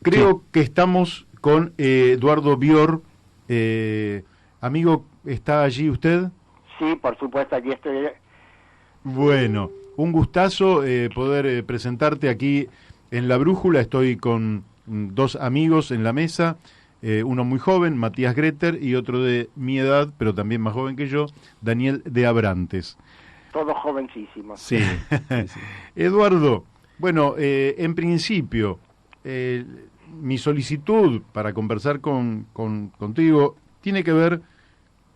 Creo que estamos con Eduardo Bior. Amigo, ¿está allí usted? Sí, por supuesto, aquí estoy. Bueno, un gustazo poder presentarte aquí en La Brújula. Estoy con dos amigos en la mesa, uno muy joven, Matías Greter, y otro de mi edad, pero también más joven que yo, Daniel de Abrantes. Todos jovencísimos. Sí. Sí. Eduardo, bueno, en principio, mi solicitud para conversar contigo tiene que ver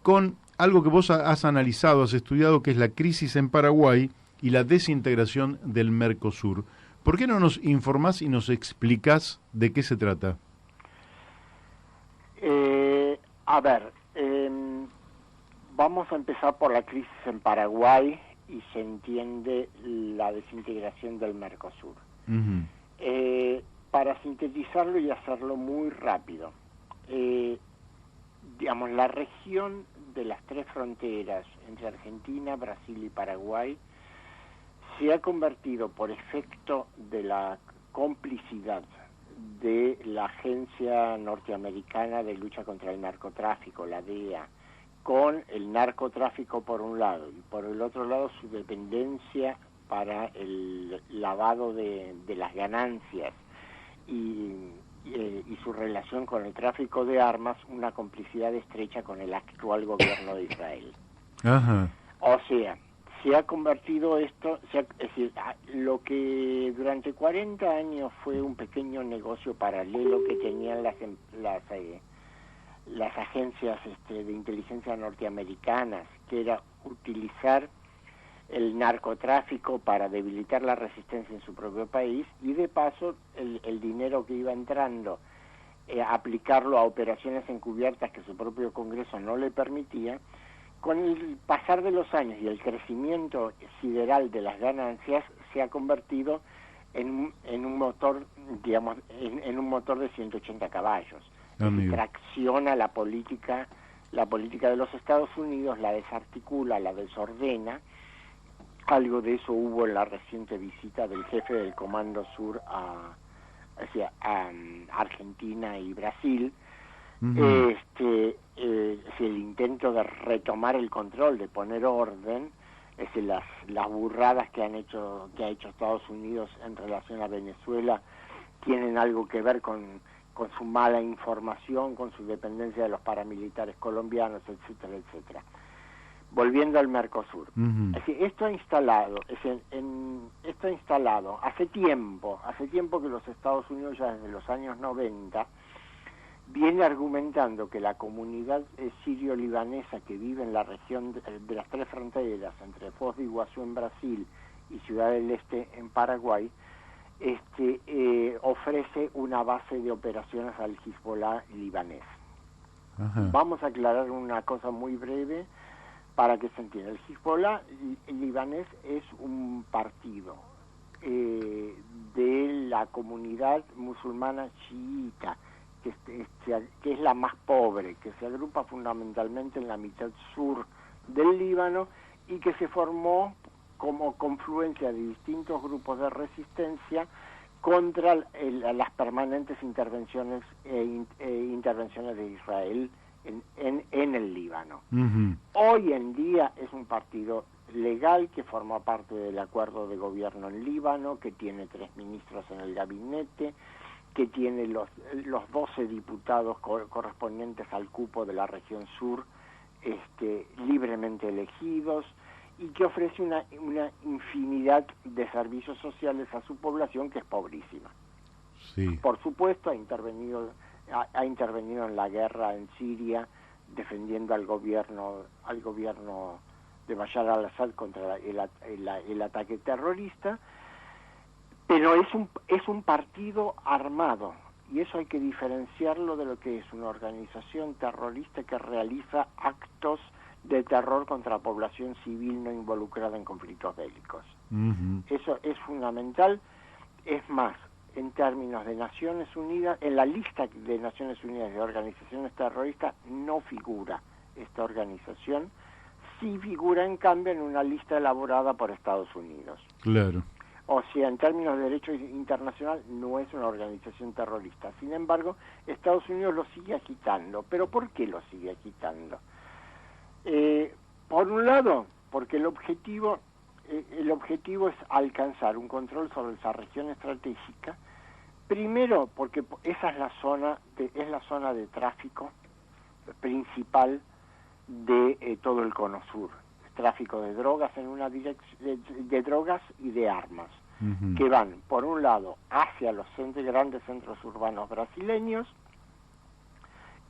con algo que vos has analizado, has estudiado, que es la crisis en Paraguay y la desintegración del Mercosur. ¿Por qué no nos informás y nos explicás de qué se trata? Vamos a empezar por la crisis en Paraguay y se entiende la desintegración del Mercosur. Uh-huh. Para sintetizarlo y hacerlo muy rápido, la región de las tres fronteras entre Argentina, Brasil y Paraguay se ha convertido, por efecto de la complicidad de la Agencia Norteamericana de Lucha contra el Narcotráfico, la DEA, con el narcotráfico por un lado y por el otro lado su dependencia para el lavado de las ganancias y su relación con el tráfico de armas, una complicidad estrecha con el actual gobierno de Israel. Ajá. O sea, se ha convertido esto, es decir, lo que durante 40 años fue un pequeño negocio paralelo que tenían las agencias de inteligencia norteamericanas, que era utilizar el narcotráfico para debilitar la resistencia en su propio país y de paso el dinero que iba entrando, aplicarlo a operaciones encubiertas que su propio Congreso no le permitía. Con el pasar de los años y el crecimiento sideral de las ganancias, se ha convertido en un motor, digamos, en un motor de 180 caballos. Que tracciona la política de los Estados Unidos, la desarticula, la desordena. Algo de eso hubo en la reciente visita del jefe del Comando Sur a Argentina y Brasil. Uh-huh. El intento de retomar el control, de poner orden, las burradas que ha hecho Estados Unidos en relación a Venezuela tienen algo que ver con su mala información, con su dependencia de los paramilitares colombianos, etcétera, etcétera. Volviendo al Mercosur. Uh-huh. Es decir, esto ha instalado hace tiempo que los Estados Unidos, ya desde los años 90, viene argumentando que la comunidad sirio-libanesa que vive en la región de las tres fronteras, entre Foz de Iguazú en Brasil y Ciudad del Este en Paraguay, ofrece una base de operaciones al Hezbollah libanés. Ajá. Vamos a aclarar una cosa muy breve para que se entienda. El Hezbollah libanés es un partido de la comunidad musulmana chiita, que es la más pobre, que se agrupa fundamentalmente en la mitad sur del Líbano y que se formó como confluencia de distintos grupos de resistencia contra las permanentes intervenciones de Israel en el Líbano. Uh-huh. Hoy en día es un partido legal que forma parte del acuerdo de gobierno en Líbano, que tiene 3 ministros en el gabinete, que tiene los 12 diputados correspondientes al cupo de la región sur libremente elegidos, y que ofrece una infinidad de servicios sociales a su población, que es pobrísima. Sí. Por supuesto, ha intervenido en la guerra en Siria, defendiendo al gobierno de Bashar al-Assad contra el ataque terrorista, pero es un partido armado, y eso hay que diferenciarlo de lo que es una organización terrorista que realiza actos de terror contra la población civil no involucrada en conflictos bélicos. Uh-huh. Eso es fundamental. Es más, en términos de Naciones Unidas, en la lista de Naciones Unidas de organizaciones terroristas no figura esta organización, sí figura en cambio en una lista elaborada por Estados Unidos. Claro. O sea, en términos de derecho internacional, no es una organización terrorista. Sin embargo, Estados Unidos lo sigue agitando. ¿Pero por qué lo sigue agitando? Por un lado, porque el objetivo es alcanzar un control sobre esa región estratégica. Primero, porque esa es la zona de tráfico principal de todo el Cono Sur. Tráfico de drogas en una dirección, de drogas y de armas, que van, por un lado, hacia los grandes centros urbanos brasileños,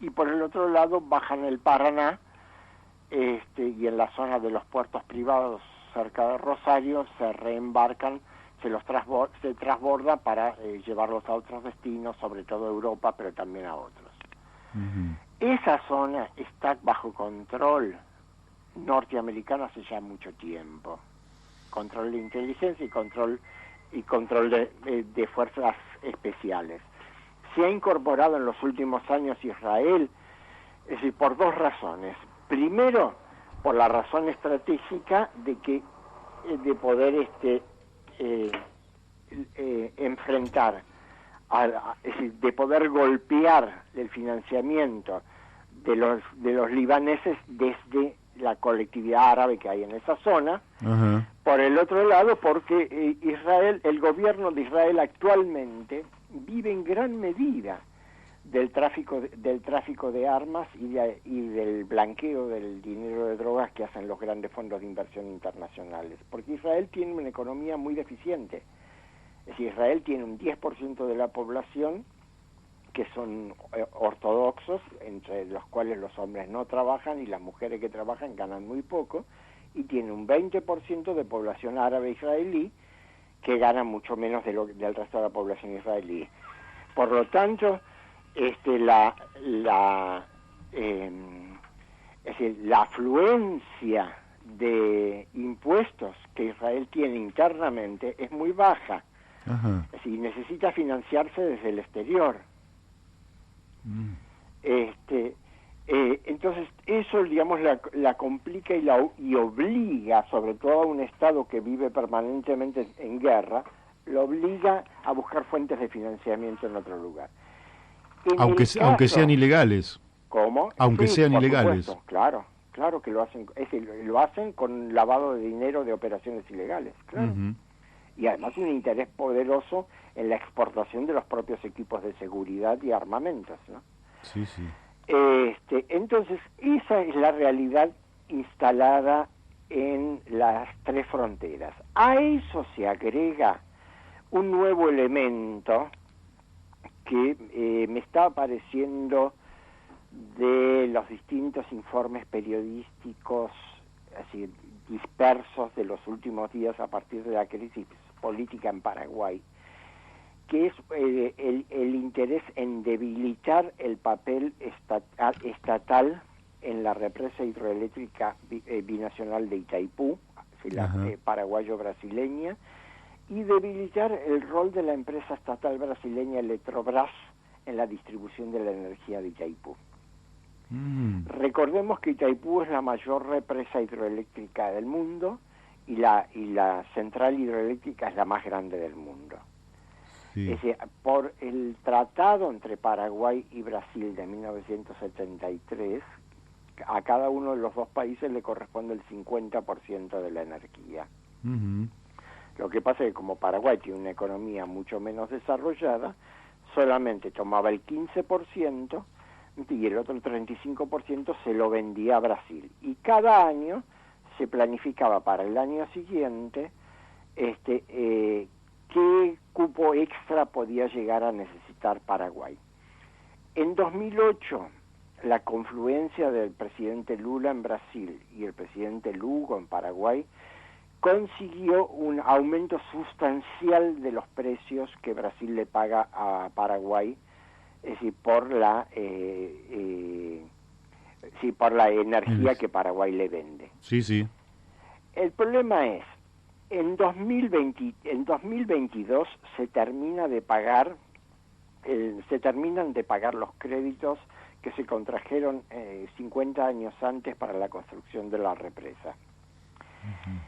y por el otro lado bajan el Paraná, y en la zona de los puertos privados cerca de Rosario se reembarcan, se transborda para llevarlos a otros destinos, sobre todo a Europa, pero también a otros. Esa zona está bajo control norteamericano hace ya mucho tiempo. Control de inteligencia y control de fuerzas especiales. Se ha incorporado en los últimos años Israel, es decir, por dos razones. Primero, por la razón estratégica de poder enfrentar, es decir, de poder golpear el financiamiento de los libaneses desde la colectividad árabe que hay en esa zona. Uh-huh. Por el otro lado, porque el gobierno de Israel actualmente vive en gran medida del tráfico de armas y del blanqueo del dinero de drogas que hacen los grandes fondos de inversión internacionales, porque Israel tiene una economía muy deficiente. Es decir, Israel tiene un 10% de la población que son ortodoxos, entre los cuales los hombres no trabajan y las mujeres que trabajan ganan muy poco, y tiene un 20% de población árabe israelí que gana mucho menos del resto de la población israelí. Por lo tanto, es decir, la afluencia de impuestos que Israel tiene internamente es muy baja. Uh-huh. Es decir, necesita financiarse desde el exterior. Entonces eso, digamos, la complica y obliga, sobre todo a un Estado que vive permanentemente en guerra, lo obliga a buscar fuentes de financiamiento en otro lugar. Aunque sean ilegales. ¿Cómo? Aunque sí, sean por ilegales. Supuesto, claro que lo hacen. Es decir, lo hacen con lavado de dinero de operaciones ilegales, claro. Uh-huh. Y además un interés poderoso en la exportación de los propios equipos de seguridad y armamentos, ¿no? Sí, sí. Entonces, esa es la realidad instalada en las tres fronteras. A eso se agrega un nuevo elemento que me está apareciendo de los distintos informes periodísticos así dispersos de los últimos días a partir de la crisis política en Paraguay, que es el interés en debilitar el papel estatal en la represa hidroeléctrica binacional de Itaipú, la paraguayo-brasileña, y debilitar el rol de la empresa estatal brasileña Eletrobras en la distribución de la energía de Itaipú. Recordemos que Itaipú es la mayor represa hidroeléctrica del mundo y la central hidroeléctrica es la más grande del mundo. Sí. Es decir, por el tratado entre Paraguay y Brasil de 1973, a cada uno de los dos países le corresponde el 50% de la energía. Uh-huh. Lo que pasa es que como Paraguay tiene una economía mucho menos desarrollada, solamente tomaba el 15% y el otro 35% se lo vendía a Brasil. Y cada año se planificaba para el año siguiente qué cupo extra podía llegar a necesitar Paraguay. En 2008, la confluencia del presidente Lula en Brasil y el presidente Lugo en Paraguay consiguió un aumento sustancial de los precios que Brasil le paga a Paraguay, es decir, por la energía que Paraguay le vende. Sí, sí. El problema es, en 2022 se terminan de pagar los créditos que se contrajeron 50 años antes para la construcción de la represa. Uh-huh.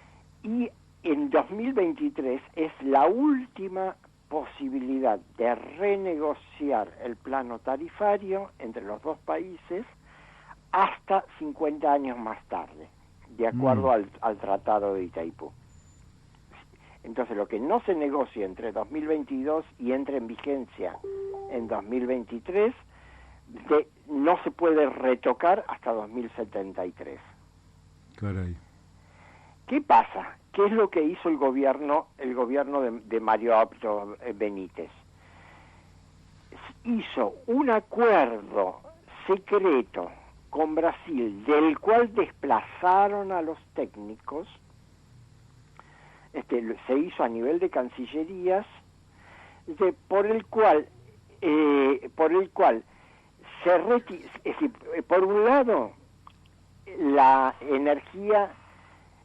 Y en 2023 es la última posibilidad de renegociar el plano tarifario entre los dos países hasta 50 años más tarde, de acuerdo al Tratado de Itaipú. Entonces, lo que no se negocia entre 2022 y entre en vigencia en 2023, no se puede retocar hasta 2073. Caray. ¿Qué pasa? ¿Qué es lo que hizo el gobierno de Mario Abdo Benítez? Hizo un acuerdo secreto con Brasil, del cual desplazaron a los técnicos. Se hizo a nivel de cancillerías, por el cual por un lado, la energía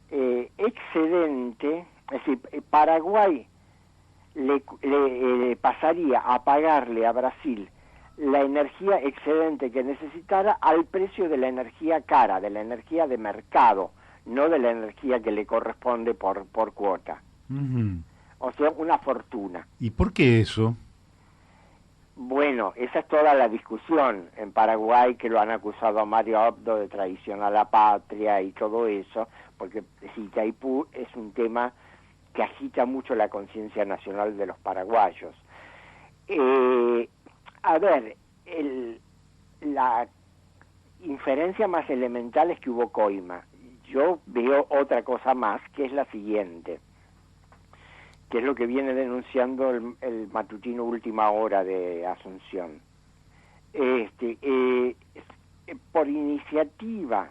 excedente, es decir, Paraguay le pasaría a pagarle a Brasil la energía excedente que necesitara al precio de la energía cara, de la energía de mercado, no de la energía que le corresponde por cuota. Uh-huh. O sea, una fortuna. ¿Y por qué eso? Bueno, esa es toda la discusión en Paraguay, que lo han acusado a Mario Abdo de traición a la patria y todo eso, porque Itaipú es un tema que agita mucho la conciencia nacional de los paraguayos. A ver, la inferencia más elemental es que hubo coima. Yo veo otra cosa más, que es la siguiente, que es lo que viene denunciando el matutino Última Hora de Asunción. Por iniciativa,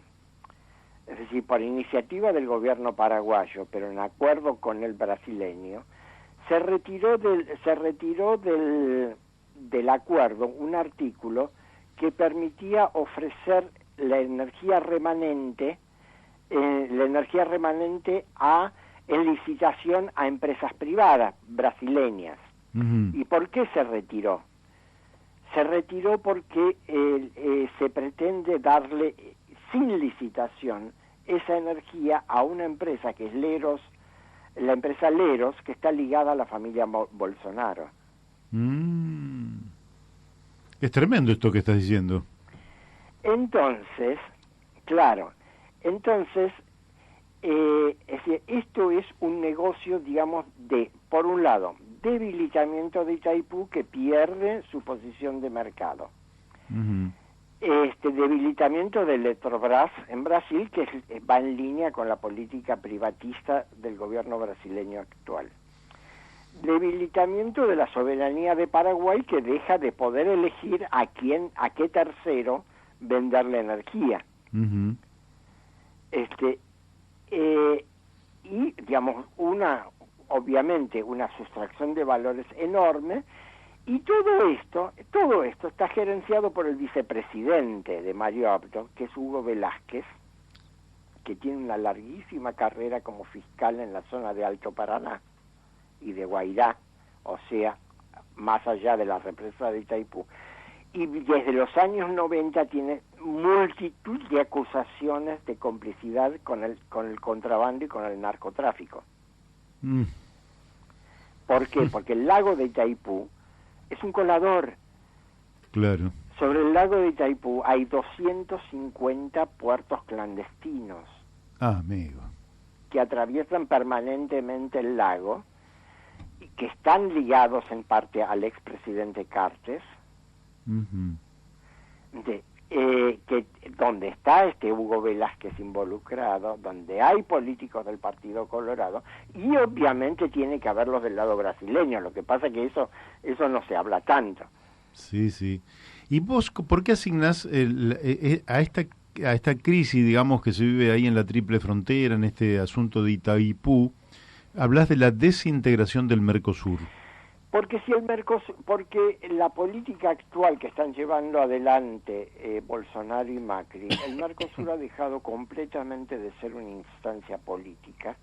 es decir, por iniciativa del gobierno paraguayo, pero en acuerdo con el brasileño, se retiró del acuerdo un artículo que permitía ofrecer la energía remanente en licitación a empresas privadas brasileñas. Uh-huh. ¿Y por qué se retiró? Se retiró porque se pretende darle sin licitación esa energía a una empresa que es Leros, la empresa Leros, que está ligada a la familia Bolsonaro. Es tremendo esto que estás diciendo. Entonces, claro, es decir, esto es un negocio, digamos, por un lado, debilitamiento de Itaipú, que pierde su posición de mercado. Uh-huh. Debilitamiento de Eletrobras en Brasil, que va en línea con la política privatista del gobierno brasileño actual. Debilitamiento de la soberanía de Paraguay, que deja de poder elegir a qué tercero venderle energía. Uh-huh. Y, digamos, obviamente una sustracción de valores enorme, y todo esto está gerenciado por el vicepresidente de Mario Abdo, que es Hugo Velázquez, que tiene una larguísima carrera como fiscal en la zona de Alto Paraná y de Guairá, o sea, más allá de la represa de Itaipú. Y desde los años 90 tiene multitud de acusaciones de complicidad con el contrabando y con el narcotráfico. ¿Por qué? Porque el lago de Itaipú es un colador. Claro. Sobre el lago de Itaipú hay 250 puertos clandestinos. Amigo. Que atraviesan permanentemente el lago y que están ligados en parte al expresidente Cartes. Uh-huh. Donde está Hugo Velázquez involucrado, donde hay políticos del Partido Colorado, y obviamente tiene que haberlos del lado brasileño. Lo que pasa es que eso no se habla tanto. Sí, sí. ¿Y vos por qué asignás a esta crisis, digamos, que se vive ahí en la triple frontera, en este asunto de Itaipú, hablas de la desintegración del Mercosur? Porque porque la política actual que están llevando adelante Bolsonaro y Macri, el Mercosur ha dejado completamente de ser una instancia política,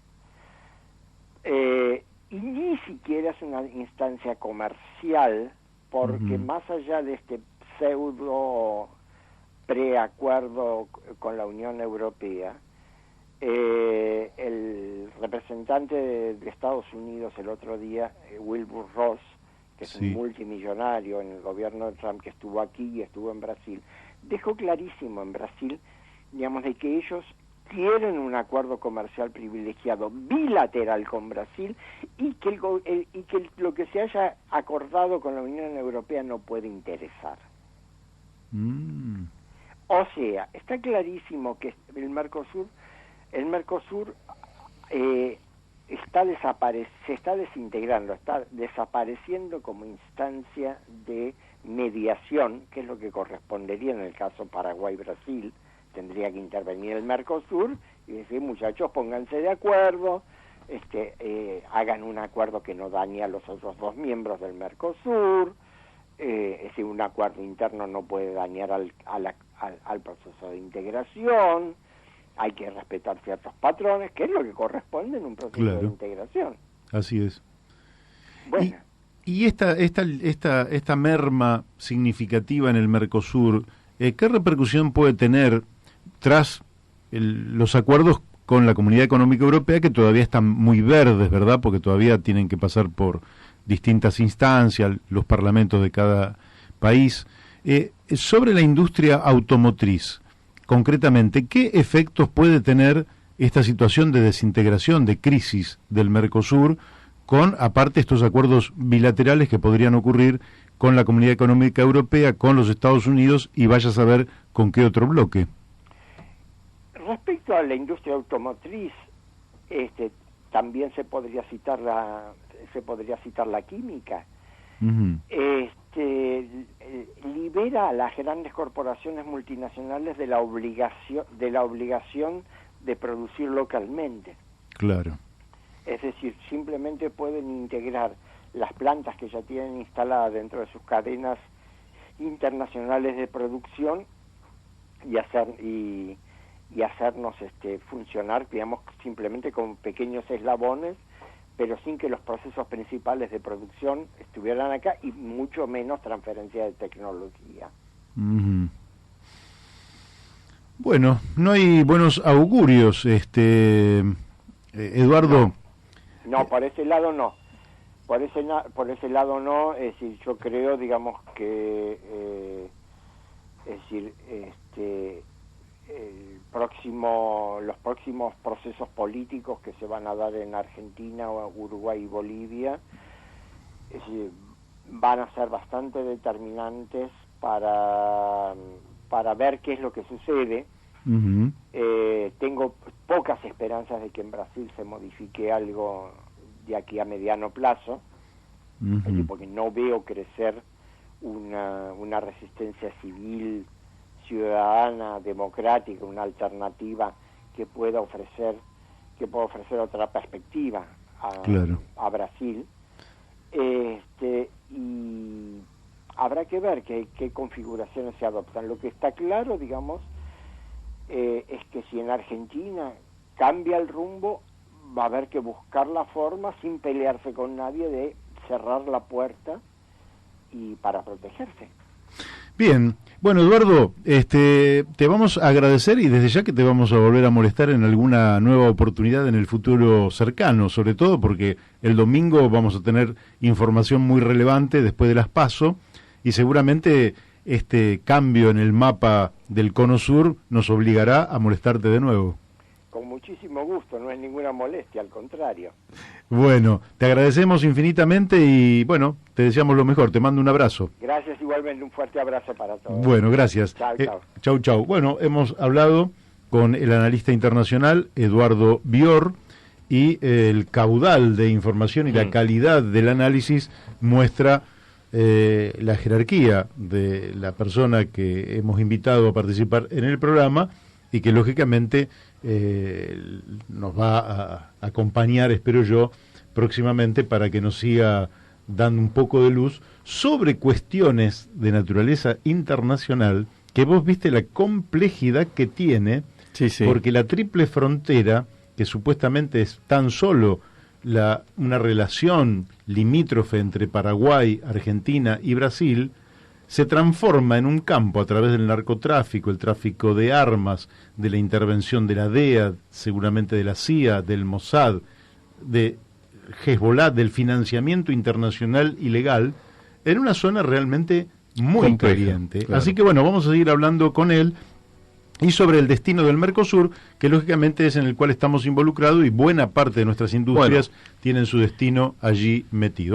y ni siquiera es una instancia comercial, porque uh-huh. más allá de este pseudo preacuerdo con la Unión Europea, El representante de Estados Unidos el otro día, Wilbur Ross, que es un multimillonario en el gobierno de Trump, que estuvo aquí y estuvo en Brasil, dejó clarísimo en Brasil, digamos, de que ellos quieren un acuerdo comercial privilegiado bilateral con Brasil y que, lo que se haya acordado con la Unión Europea no puede interesar. O sea, está clarísimo que el Mercosur se está desintegrando, está desapareciendo como instancia de mediación, que es lo que correspondería en el caso Paraguay-Brasil. Tendría que intervenir el Mercosur y decir, muchachos, pónganse de acuerdo, hagan un acuerdo que no dañe a los otros dos miembros del Mercosur, es decir, un acuerdo interno no puede dañar al proceso de integración, hay que respetar ciertos patrones, que es lo que corresponde en un proceso de integración. Así es. Bueno. Y esta merma significativa en el Mercosur, ¿qué repercusión puede tener tras los acuerdos con la Comunidad Económica Europea, que todavía están muy verdes, ¿verdad? Porque todavía tienen que pasar por distintas instancias, los parlamentos de cada país. Sobre la industria automotriz, concretamente, ¿qué efectos puede tener esta situación de desintegración, de crisis del Mercosur, con, aparte, estos acuerdos bilaterales que podrían ocurrir con la Comunidad Económica Europea, con los Estados Unidos y vaya a saber con qué otro bloque? Respecto a la industria automotriz, también se podría citar la química. Uh-huh. Libera a las grandes corporaciones multinacionales de la obligación de producir localmente. Claro. Es decir, simplemente pueden integrar las plantas que ya tienen instaladas dentro de sus cadenas internacionales de producción y hacernos funcionar, digamos, simplemente con pequeños eslabones, pero sin que los procesos principales de producción estuvieran acá y mucho menos transferencia de tecnología. Uh-huh. Bueno, no hay buenos augurios, Eduardo. No, por ese lado no. Por ese lado no, es decir, yo creo, digamos, que los próximos procesos políticos que se van a dar en Argentina, Uruguay y Bolivia, van a ser bastante determinantes para ver qué es lo que sucede. Uh-huh. Tengo pocas esperanzas de que en Brasil se modifique algo de aquí a mediano plazo, uh-huh, porque no veo crecer una resistencia civil, ciudadana, democrática, una alternativa que pueda ofrecer otra perspectiva a Brasil. Y habrá que ver qué configuraciones se adoptan. Lo que está claro, digamos, es que si en Argentina cambia el rumbo, va a haber que buscar la forma, sin pelearse con nadie, de cerrar la puerta y para protegerse. Bien, bueno, Eduardo, te vamos a agradecer y desde ya que te vamos a volver a molestar en alguna nueva oportunidad en el futuro cercano, sobre todo porque el domingo vamos a tener información muy relevante después de las PASO y seguramente este cambio en el mapa del Cono Sur nos obligará a molestarte de nuevo. Con muchísimo gusto, no es ninguna molestia, al contrario. Bueno, te agradecemos infinitamente y bueno, te deseamos lo mejor, te mando un abrazo. Gracias, igualmente un fuerte abrazo para todos. Bueno, gracias. Chau. Chau. Bueno, hemos hablado con el analista internacional Eduardo Bior y el caudal de información y la calidad del análisis muestra la jerarquía de la persona que hemos invitado a participar en el programa y que lógicamente nos va a acompañar, espero yo, próximamente para que nos siga dando un poco de luz sobre cuestiones de naturaleza internacional, que vos viste la complejidad que tiene, sí. Porque la triple frontera, que supuestamente es tan solo una relación limítrofe entre Paraguay, Argentina y Brasil, se transforma en un campo a través del narcotráfico, el tráfico de armas, de la intervención de la DEA, seguramente de la CIA, del Mossad, de Hezbollah, del financiamiento internacional ilegal, en una zona realmente muy compleja, caliente. claro. Así que bueno, vamos a seguir hablando con él y sobre el destino del Mercosur, que lógicamente es en el cual estamos involucrados y buena parte de nuestras industrias tienen su destino allí metido.